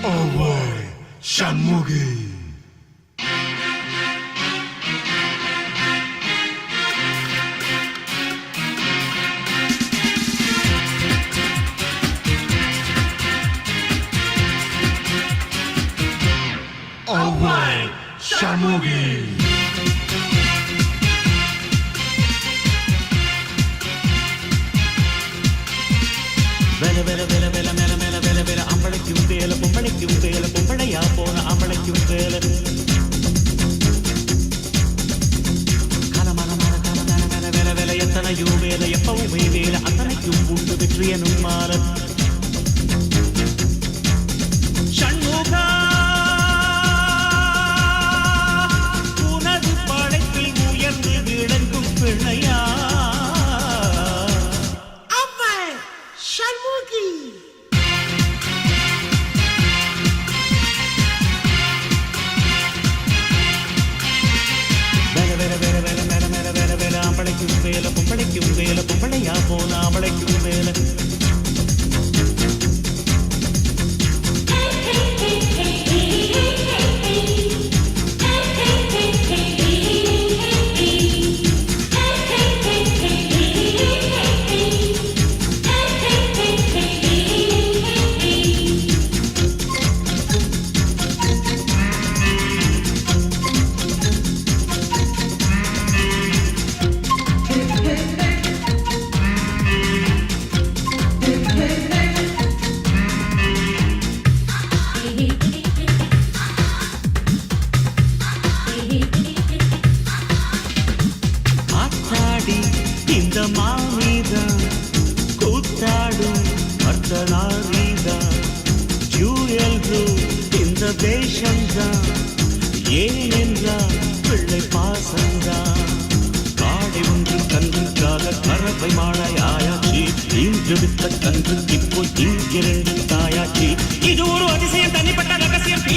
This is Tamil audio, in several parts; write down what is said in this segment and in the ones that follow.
Alright, Shanmugi. Alright, Shanmugi. Vela vela vela vela mela mela vela vela ambalaikkum vela pompalaiya pona ambalaikkum vela kala mala mala kala mala mala vela vela ettanayu vela eppavume vela athanaikkum undu vetriyanum mala shanmuga unadu padaithil uyarந்து விளங்கும் பிள்ளையா வேலை பொம்பளையா போன அவளைக்கும் வேலை இந்த மாமிதான் கூத்தாடும் அர்த்தநாரிதான் ஜூயல்ரு இந்த தேசம்தான் ஏன் என்றால் பிள்ளை பாசந்தான் காடை ஒன்று கன்றுக்காக கறவை மாழையாயாச்சு இன்று வித்த கன்று இப்போ இங்கிரண்டு தாயாச்சு இது ஒரு அதிசயம் தனிப்பட்ட ரகசியம்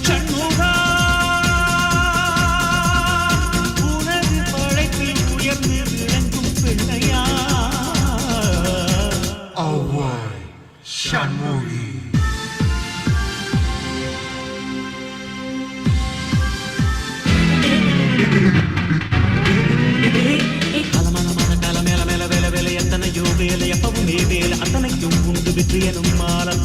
சண்முகா உனது படைப்பில் உயர்ந்து விளங்கும் பிள்ளையா Alright, Shanmugi. கலமலமான கல மேல மேல வேலை வேலை எத்தனையோ வேலை எப்பவுமே வேலை அத்தனைக்கும் உண்டு வெற்றியனும் மாலம்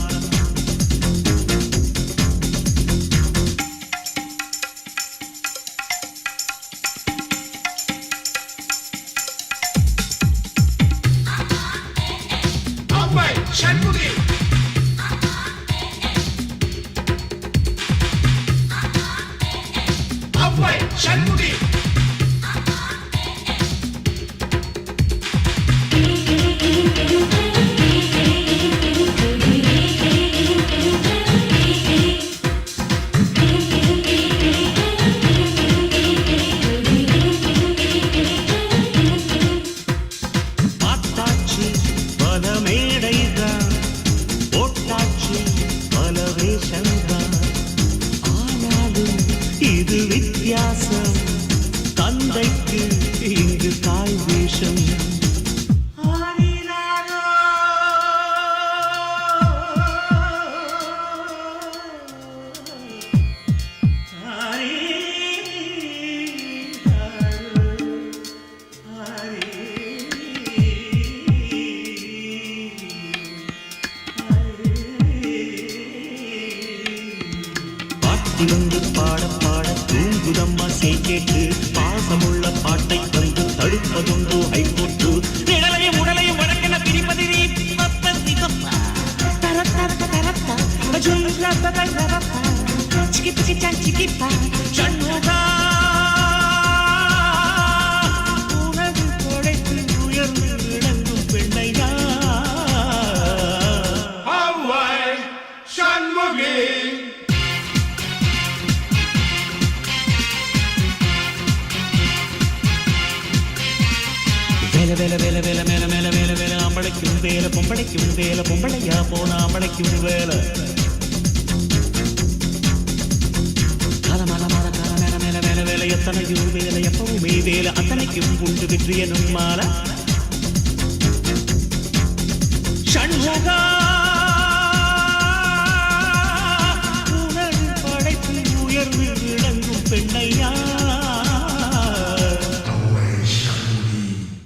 Shanmugi. Alright, Shanmugi. பார்த்தாச்சு பல மேடைதான் போட்டாச்சு பல வேஷந்தான் ஆனாலும் இது வித்தியாசம் தந்தைக்கு இங்கு தாய் வேஷம் வந்து பாட பாட தூங்குதம்மா செய் கேட்டு பாசமுள்ள பாட்டை வந்து தடுப்பதுண்டு ஐகோட்டு நிழலையும் உடலையும் வடக்கென பிரிப்பது சண்முகா உனது படைப்பில் உயர்ந்து விளங்கும் பெண்ணையா Shanmugi. வேலை வேலை வேலை வேலை மேல மேல வேலை வேலை ambalaikkum வேலை பொம்பளையா போன ambalaikkum வேலை கல மல மல கல மேல மேல வேலை வேலை எத்தனையோ வேலை எப்பவுமே வேலை அத்தனைக்கும் உண்டு வெற்றியனும் மாலை சண்முகா உனது படைப்பில் உயர்ந்து விளங்கும் பெண்ணை